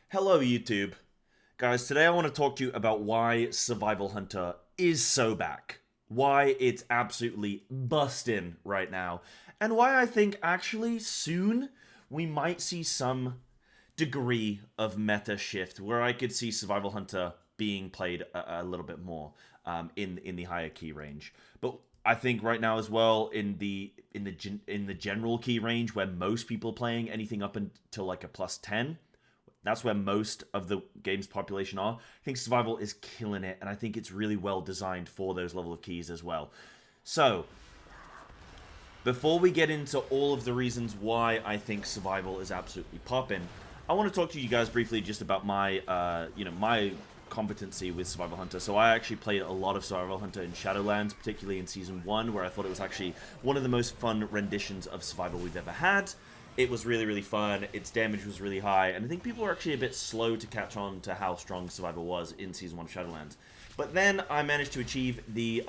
Hello YouTube. Guys, today I want to talk to you about why Survival Hunter is so back. Why it's absolutely bustin' right now. And why I think actually soon we might see some degree of meta shift where I could see Survival Hunter being played a little bit more in the higher key range. But I think right now as well in the general key range where most people are playing anything up until like a +10, that's where most of the game's population are. I think Survival is killing it, and I think it's really well designed for those level of keys as well. So, before we get into all of the reasons why I think Survival is absolutely popping, I want to talk to you guys briefly just about my, my competency with Survival Hunter. So I actually played a lot of Survival Hunter in Shadowlands, particularly in Season 1, where I thought it was actually one of the most fun renditions of Survival we've ever had. It was really, really fun. Its damage was really high, and I think people were actually a bit slow to catch on to how strong Survival was in Season 1 of Shadowlands. But then I managed to achieve the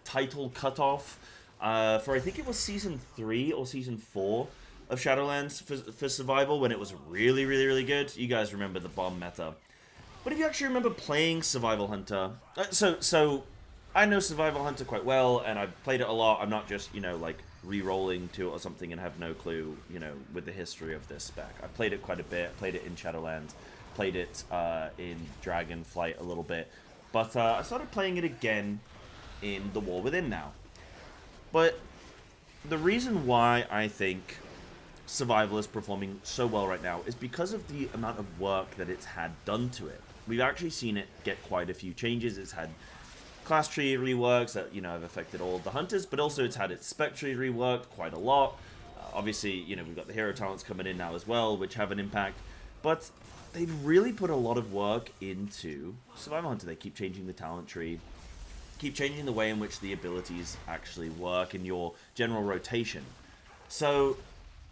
title cutoff for I think it was Season 3 or Season 4 of Shadowlands for Survival when it was really, really, really good. You guys remember the bomb meta. But if you actually remember playing Survival Hunter... So I know Survival Hunter quite well, and I've played it a lot. I'm not just, like re-rolling to it or something and have no clue, with the history of this spec. I played it quite a bit. Played it in Shadowlands. Played it in Dragonflight a little bit. But I started playing it again in The War Within now. But the reason why I think Survival is performing so well right now is because of the amount of work that it's had done to it. We've actually seen it get quite a few changes. It's had class tree reworks that, have affected all of the hunters, but also it's had its spec tree reworked quite a lot. Obviously, we've got the hero talents coming in now as well, which have an impact. But they've really put a lot of work into Survival Hunter. They keep changing the talent tree, keep changing the way in which the abilities actually work in your general rotation. So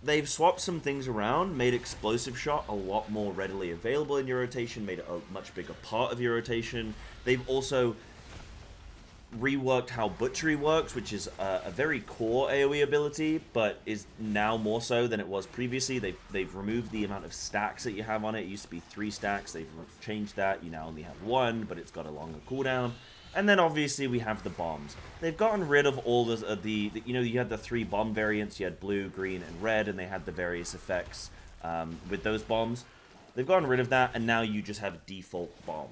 they've swapped some things around, made Explosive Shot a lot more readily available in your rotation, made it a much bigger part of your rotation. They've also reworked how Butchery works, which is a very core AoE ability, but is now more so than it was previously. They've removed the amount of stacks that you have on it. It used to be 3 stacks. They've changed that. You now only have 1, but it's got a longer cooldown. And then obviously we have the bombs. They've gotten rid of all the you had the 3 bomb variants. You had blue, green, and red, and they had the various effects with those bombs. They've gotten rid of that, and now you just have a default bomb.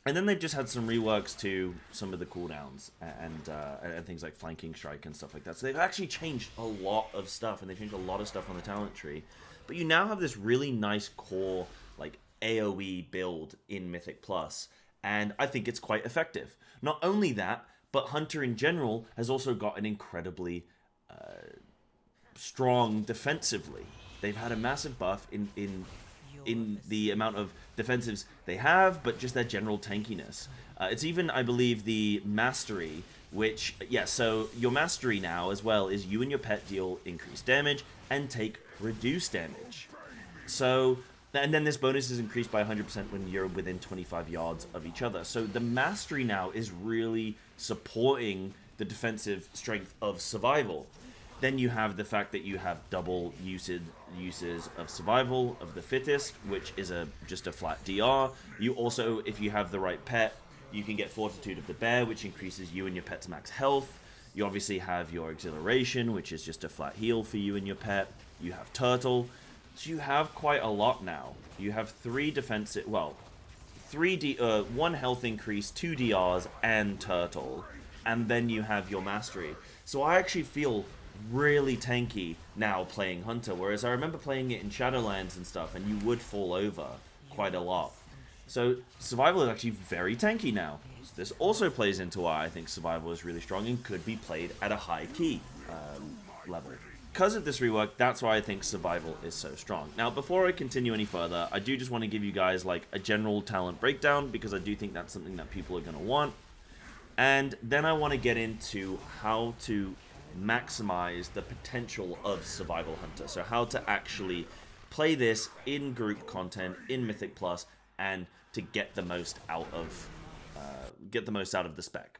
And then they've just had some reworks to some of the cooldowns and things like flanking strike and stuff like that. So they've actually changed a lot of stuff, and they've changed a lot of stuff on the talent tree. But you now have this really nice core like AoE build in Mythic Plus, and I think it's quite effective. Not only that, but Hunter in general has also gotten incredibly strong defensively. They've had a massive buff in the amount of defensives they have, but just their general tankiness. It's even, I believe, the Mastery, which, so your Mastery now, as well, is you and your pet deal increased damage and take reduced damage. So, and then this bonus is increased by 100% when you're within 25 yards of each other. So the Mastery now is really supporting the defensive strength of Survival. Then you have the fact that you have double uses of Survival of the Fittest, which is just a flat DR. You also, if you have the right pet, you can get Fortitude of the Bear, which increases you and your pet's max health. You obviously have your Exhilaration, which is just a flat heal for you and your pet. You have Turtle. So you have quite a lot now. You have 3 defensive, 1 health increase, 2 DRs, and Turtle. And then you have your Mastery. So I actually feel really tanky now playing Hunter, whereas I remember playing it in Shadowlands and stuff, and you would fall over quite a lot. So Survival is actually very tanky now. This also plays into why I think Survival is really strong and could be played at a high key level. Because of this rework, that's why I think Survival is so strong. Now, before I continue any further, I do just want to give you guys like a general talent breakdown, because I do think that's something that people are going to want. And then I want to get into how to maximize the potential of Survival Hunter. So how to actually play this in group content in Mythic Plus and to get the most out of the spec.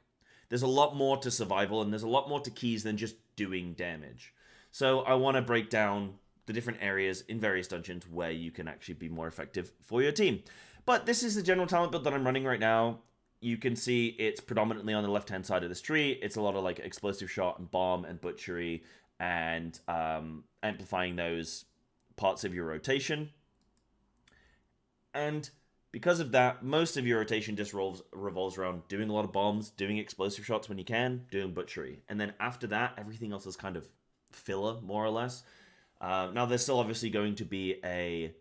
There's a lot more to Survival, and there's a lot more to keys than just doing damage. So I want to break down the different areas in various dungeons where you can actually be more effective for your team. But this is the general talent build that I'm running right now. You can see it's predominantly on the left-hand side of the street. It's a lot of like explosive shot and bomb and butchery and amplifying those parts of your rotation. And because of that, most of your rotation just revolves around doing a lot of bombs, doing explosive shots when you can, doing butchery. And then after that, everything else is kind of filler, more or less. Now, there's still obviously going to be a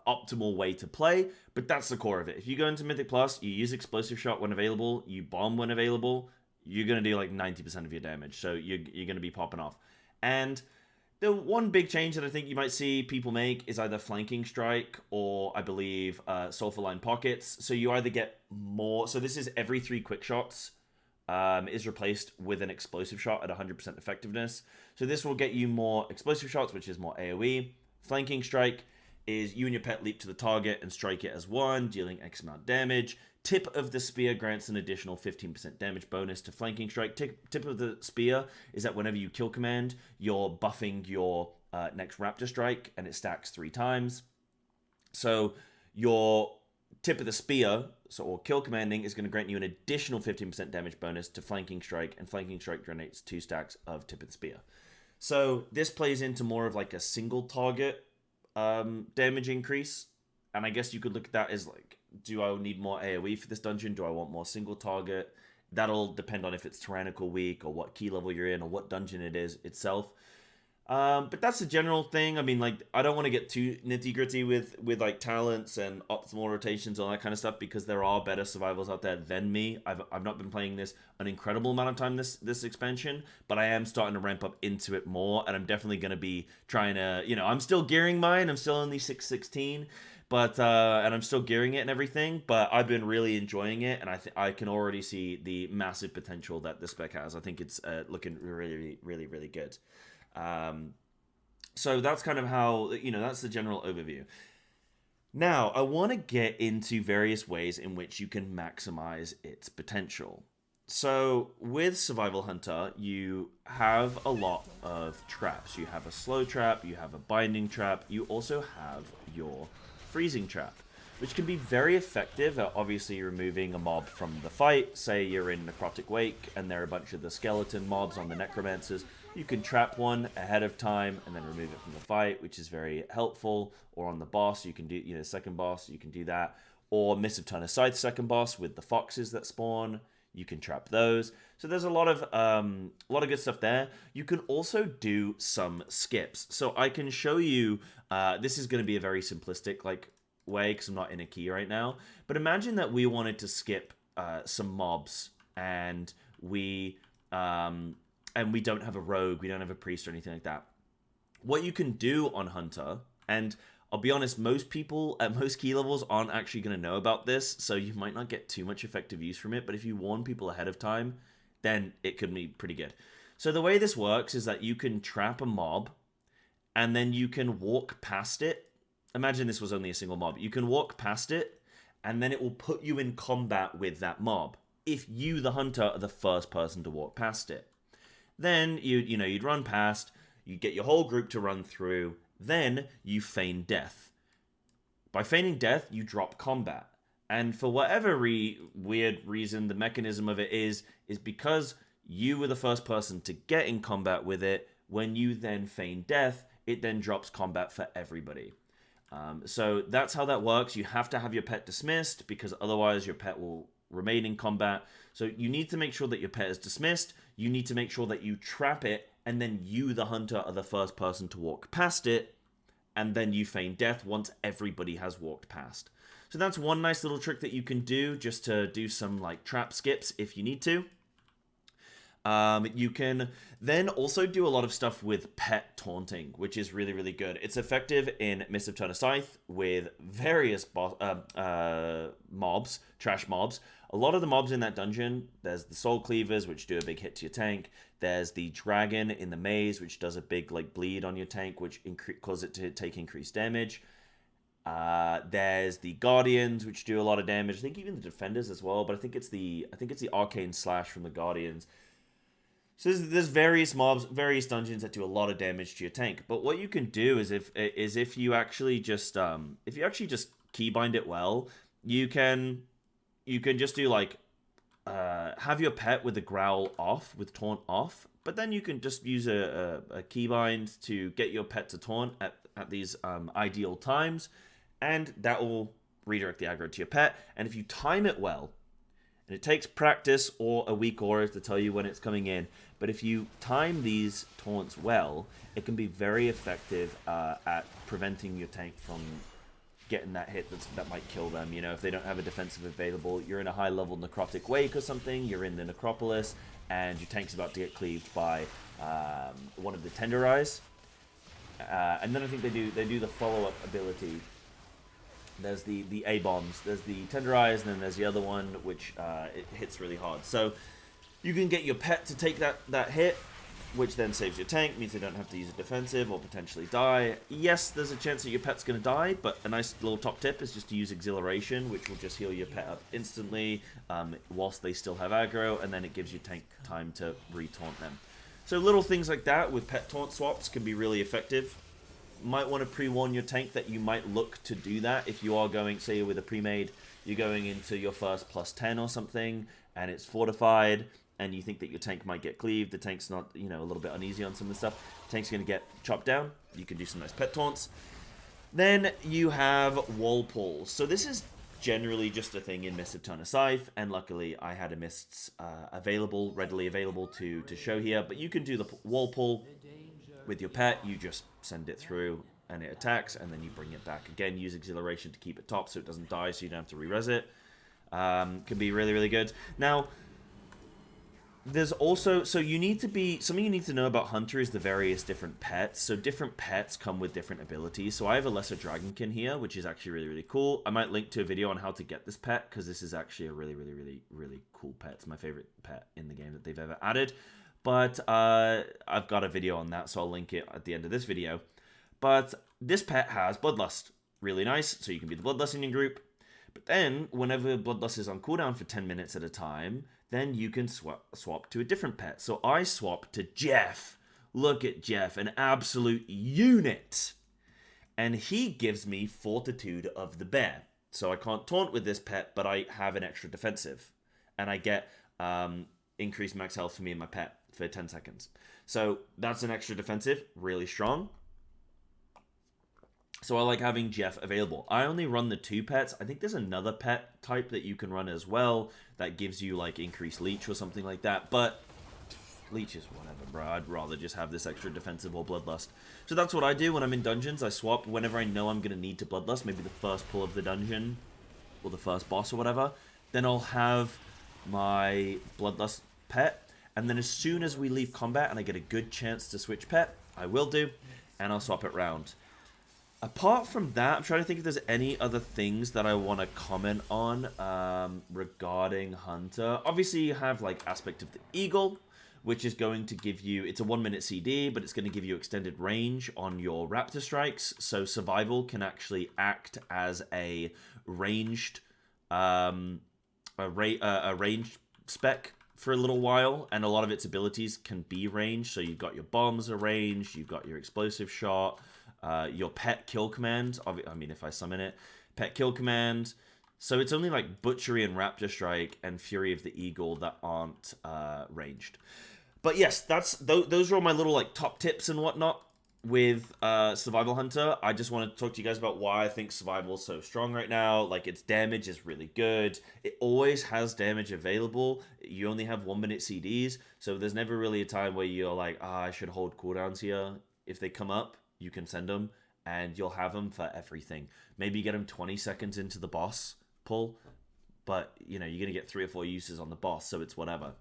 optimal way to play, but that's the core of it. If you go into Mythic Plus, you use explosive shot when available, you bomb when available, you're going to do like 90% of your damage. So you're going to be popping off. And the one big change that I think you might see people make is either Flanking Strike or, I believe, Sulfur Line Pockets. So you either get more... So this is every 3 quick shots is replaced with an explosive shot at 100% effectiveness. So this will get you more explosive shots, which is more AoE. Flanking Strike is you and your pet leap to the target and strike it as one, dealing X amount damage. Tip of the Spear grants an additional 15% damage bonus to Flanking Strike. Tip of the Spear is that whenever you kill command, you're buffing your next Raptor Strike, and it stacks 3 times. So your Tip of the Spear, or kill commanding, is going to grant you an additional 15% damage bonus to Flanking Strike, and Flanking Strike generates 2 stacks of Tip of the Spear. So this plays into more of like a single target damage increase, and I guess you could look at that as like, do I need more AoE for this dungeon? Do I want more single target? That'll depend on if it's Tyrannical week or what key level you're in or what dungeon it is itself. But that's the general thing. I mean, like, I don't want to get too nitty-gritty with like talents and optimal rotations and all that kind of stuff, because there are better survivals out there than me. I've not been playing this an incredible amount of time this expansion, but I am starting to ramp up into it more, and I'm definitely going to be trying to, I'm still gearing mine. I'm still only 616, but and I'm still gearing it and everything, but I've been really enjoying it, and I can already see the massive potential that this spec has. I think it's looking really, really, really good. So that's kind of how, that's the general overview. Now, I want to get into various ways in which you can maximize its potential. So with Survival Hunter, you have a lot of traps. You have a slow trap, you have a binding trap, you also have your freezing trap, which can be very effective at obviously removing a mob from the fight. Say you're in Necrotic Wake and there are a bunch of the skeleton mobs on the Necromancers. You can trap one ahead of time and then remove it from the fight, which is very helpful. Or on the boss, you can do, second boss, you can do that. Or Mists of Turner Scythe second boss with the foxes that spawn. You can trap those. So there's a lot of good stuff there. You can also do some skips. So I can show you, this is going to be a very simplistic way because I'm not in a key right now. But imagine that we wanted to skip some mobs and we don't have a rogue, we don't have a priest or anything like that. What you can do on Hunter, and I'll be honest, most people at most key levels aren't actually going to know about this, so you might not get too much effective use from it, but if you warn people ahead of time, then it could be pretty good. So the way this works is that you can trap a mob, and then you can walk past it. Imagine this was only a single mob. You can walk past it, and then it will put you in combat with that mob, if you, the hunter, are the first person to walk past it. Then you'd run past, you get your whole group to run through, then you feign death. By feigning death, you drop combat. And for whatever weird reason, the mechanism of it is because you were the first person to get in combat with it, when you then feign death, it then drops combat for everybody. So that's how that works. You have to have your pet dismissed, because otherwise your pet will remain in combat. So you need to make sure that your pet is dismissed. You need to make sure that you trap it, and then you, the hunter, are the first person to walk past it, and then you feign death once everybody has walked past. So that's one nice little trick that you can do just to do some trap skips if you need to. You can then also do a lot of stuff with pet taunting, which is really, really good. It's effective in Mists of Turner Scythe with various mobs, trash mobs. A lot of the mobs in that dungeon, there's the Soul Cleavers, which do a big hit to your tank. There's the Dragon in the Maze, which does a big bleed on your tank, which causes it to take increased damage. There's the Guardians, which do a lot of damage. I think even the Defenders as well, but I think it's the Arcane Slash from the Guardians. So there's various mobs, various dungeons that do a lot of damage to your tank. But what you can do is if you actually just keybind it well, you can just do like have your pet with the growl off, with taunt off, but then you can just use a keybind to get your pet to taunt at these ideal times, and that will redirect the aggro to your pet. And if you time it well, and it takes practice or a weak aura to tell you when it's coming in, but if you time these taunts well, it can be very effective at preventing your tank from getting that hit that might kill them. You know, if they don't have a defensive available, you're in a high-level necrotic wake or something, you're in the necropolis, and your tank's about to get cleaved by one of the tenderize. And then I think they do the follow-up ability. There's the A-bombs, there's the tenderize, and then there's the other one, which it hits really hard. So you can get your pet to take that hit, which then saves your tank, means they don't have to use a defensive or potentially die. Yes, there's a chance that your pet's going to die, but a nice little top tip is just to use Exhilaration, which will just heal your pet up instantly whilst they still have aggro, and then it gives your tank time to re-taunt them. So little things like that with pet taunt swaps can be really effective. Might want to pre-warn your tank that you might look to do that if you are going, say you're with a pre-made, you're going into your first +10 or something, and it's fortified, and you think that your tank might get cleaved, the tank's not, you know, a little bit uneasy on some of the stuff, the tank's going to get chopped down, you can do some nice pet taunts. Then you have wall pulls. So this is generally just a thing in Mists of Turner Scythe, and luckily I had a Mists readily available to show here, but you can do the wall pull with your pet, you just send it through and it attacks, and then you bring it back. Again, use Exhilaration to keep it top so it doesn't die, so you don't have to re-res it. Can be really, really good. Now, there's also, something you need to know about Hunter is the various different pets. So different pets come with different abilities. So I have a Lesser Dragonkin here, which is actually really, really cool. I might link to a video on how to get this pet, because this is actually a really, really, really, really cool pet. It's my favorite pet in the game that they've ever added. But I've got a video on that, so I'll link it at the end of this video. But this pet has Bloodlust. Really nice, so you can be the Bloodlust in your group. But then, whenever Bloodlust is on cooldown for 10 minutes at a time, then you can swap to a different pet. So I swap to Jeff. Look at Jeff, an absolute unit. And he gives me Fortitude of the Bear. So I can't taunt with this pet, but I have an extra defensive. And I get increased max health for me and my pet for 10 seconds. So that's an extra defensive, really strong. So I like having Jeff available. I only run the 2 pets. I think there's another pet type that you can run as well that gives you like increased leech or something like that. But leech is whatever, bro. I'd rather just have this extra defensive or bloodlust. So that's what I do when I'm in dungeons. I swap whenever I know I'm going to need to bloodlust. Maybe the first pull of the dungeon or the first boss or whatever. Then I'll have my bloodlust pet. And then as soon as we leave combat and I get a good chance to switch pet, I will do. And I'll swap it round. Apart from that, I'm trying to think if there's any other things that I want to comment on regarding Hunter. Obviously, you have like Aspect of the Eagle, which is going to give you, it's a 1-minute CD, but it's going to give you extended range on your Raptor Strikes. So Survival can actually act as a ranged, ranged spec for a little while, and a lot of its abilities can be ranged. So you've got your bombs are ranged, you've got your explosive shot, your pet kill command. I mean, if I summon it, pet kill command. So it's only like Butchery and Raptor Strike and Fury of the Eagle that aren't ranged. But yes, those are all my little like top tips and whatnot with Survival Hunter. I just want to talk to you guys about why I think Survival is so strong right now. Like, its damage is really good. It always has damage available. You only have 1-minute CDs, so there's never really a time where you're like, I should hold cooldowns here. If they come up, you can send them, and you'll have them for everything. Maybe you get them 20 seconds into the boss pull, but, you know, you're going to get 3 or 4 uses on the boss, so it's whatever.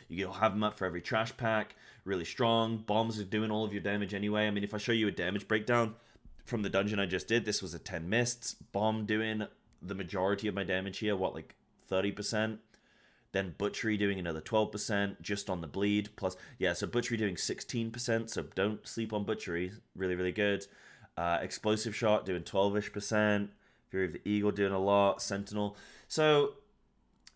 You'll have them up for every trash pack. Really strong. Bombs are doing all of your damage anyway. I mean, if I show you a damage breakdown from the dungeon I just did, this was a 10 mists. Bomb doing the majority of my damage here. What, like 30%? Then Butchery doing another 12% just on the bleed. Plus, yeah, so Butchery doing 16%. So don't sleep on Butchery. Really, really good. Explosive Shot doing 12-ish%. Fury of the Eagle doing a lot. Sentinel. So,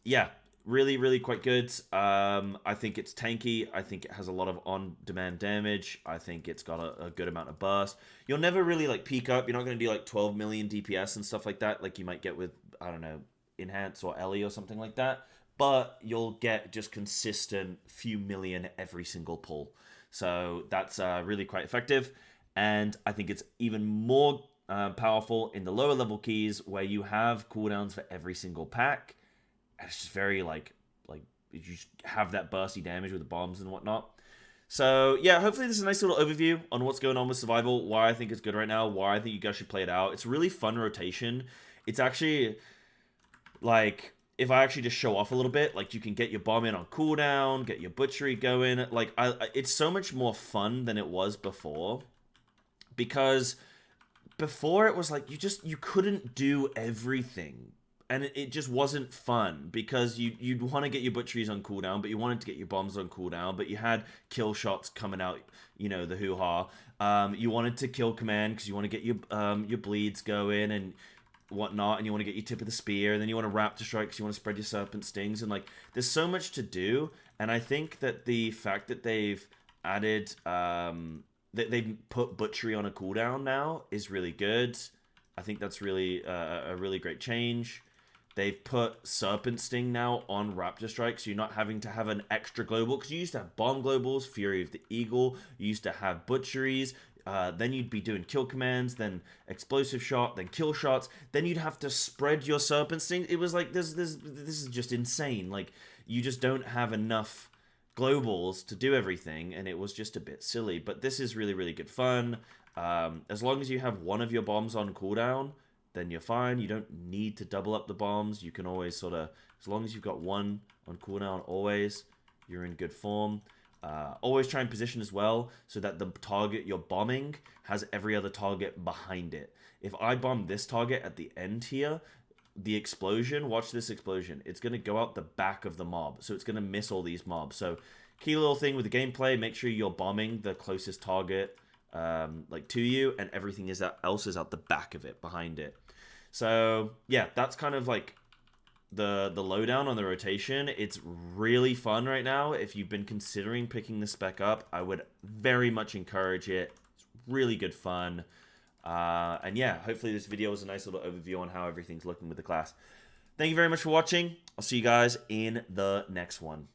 yeah. really, really quite good. I think it's tanky. I think it has a lot of on-demand damage. I think it's got a good amount of burst. You'll never really like peak up. You're not going to do like 12 million DPS and stuff like that, like you might get with, I don't know, Enhance or Ellie or something like that. But you'll get just consistent few million every single pull. So that's really quite effective. And I think it's even more powerful in the lower level keys where you have cooldowns for every single pack. And it's just very like you just have that bursty damage with the bombs and whatnot. So yeah, hopefully this is a nice little overview on what's going on with survival, why I think it's good right now, why I think you guys should play it out. It's a really fun rotation. It's actually like, if I actually just show off a little bit, like you can get your bomb in on cooldown, get your butchery going. Like it's so much more fun than it was before, because before it was like you couldn't do everything, and it just wasn't fun, because you'd want to get your butcheries on cooldown, but you wanted to get your bombs on cooldown, but you had kill shots coming out, you know, the hoo-ha. You wanted to kill command because you want to get your bleeds going and whatnot, and you want to get your tip of the spear, and then you want to raptor strike because you want to spread your serpent stings, and like there's so much to do. And I think that the fact that they've added that they've put butchery on a cooldown now is really good. I think that's really a really great change. They've put serpent sting now on raptor strike, so you're not having to have an extra global, because you used to have bomb globals, fury of the eagle, you used to have butcheries. Then you'd be doing kill commands, then explosive shot, then kill shots. Then you'd have to spread your serpent sting. It was like this is just insane. Like, you just don't have enough globals to do everything, and it was just a bit silly. But this is really, really good fun. As long as you have one of your bombs on cooldown, then you're fine. You don't need to double up the bombs. You can always sort of, as long as you've got one on cooldown, always, you're in good form. Always try and position as well so that the target you're bombing has every other target behind it. If I bomb this target at the end here, the explosion, watch this explosion, it's going to go out the back of the mob, so it's going to miss all these mobs. So key little thing with the gameplay, make sure you're bombing the closest target like to you, and everything else is out the back of it, behind it. So yeah, that's kind of like the lowdown on the rotation. It's really fun right now. If you've been considering picking the spec up, I would very much encourage it. It's really good fun. And yeah, hopefully this video was a nice little overview on how everything's looking with the class. Thank you very much for watching. I'll see you guys in the next one.